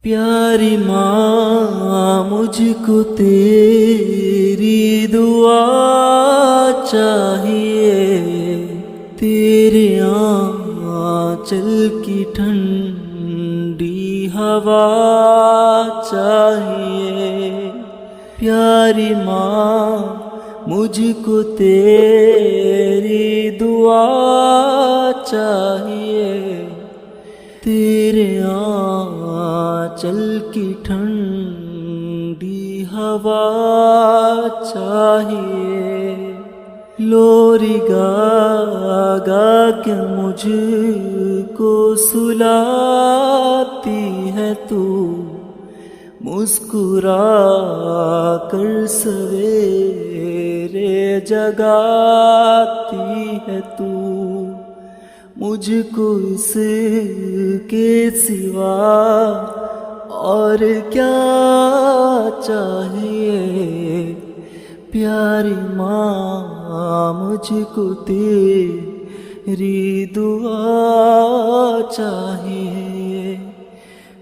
प्यारी माँ मुझको तेरी दुआ चाहिए, तेरे आंचल की ठंडी हवा चाहिए। प्यारी माँ मुझको तेरी दुआ चाहिए, तेरे आंचल की ठंडी हवा चाहिए। लोरी गा गा के मुझको सुलाती है तू, मुस्कुरा कर सवेरे जगाती है तू। मुझको इसके सिवा और क्या चाहिए। प्यारी माँ मुझको तेरी दुआ चाहिए,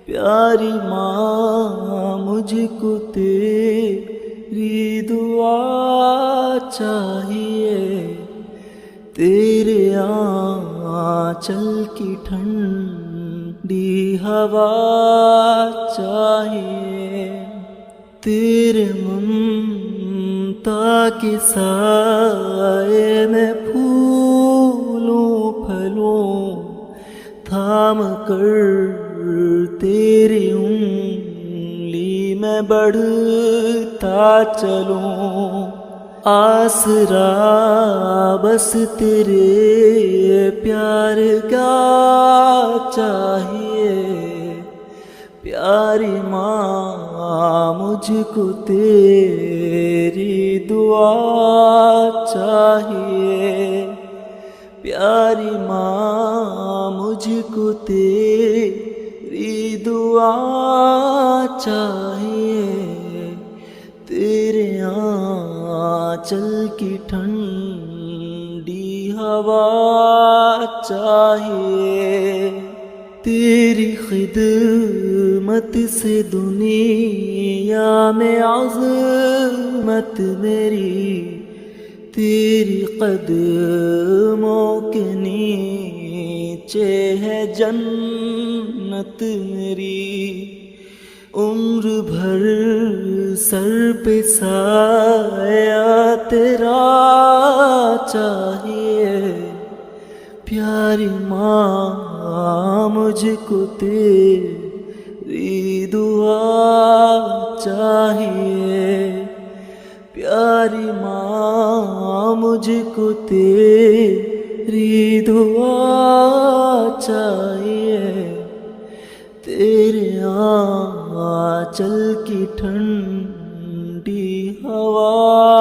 प्यारी माँ मुझको तेरी दुआ चाहिए, तेरे आंचल की ठंडी हवा चाहिए। तेरे ममता के साए में फूलों फलों थाम कर तेरी उंगली में बढ़ता चलूं। आसरा बस तेरे प्यार का चाहिए। प्यारी माँ मुझको तेरी दुआ चाहिए, प्यारी माँ मुझको तेरी दुआ चाहिए, तेरे आंचल की ठंडी हवा चाहिए। तेरी खिदमत से दुनिया में अज़मत मेरी, तेरी कदमों के नीचे है जन्नत मेरी। उम्र भर सर पे साया तेरा चाहिए। प्यारी माँ मुझको तेरी दुआ चाहिए, प्यारी माँ मुझको तेरी दुआ चाहिए, तेरे आंचल की ठंडी हवा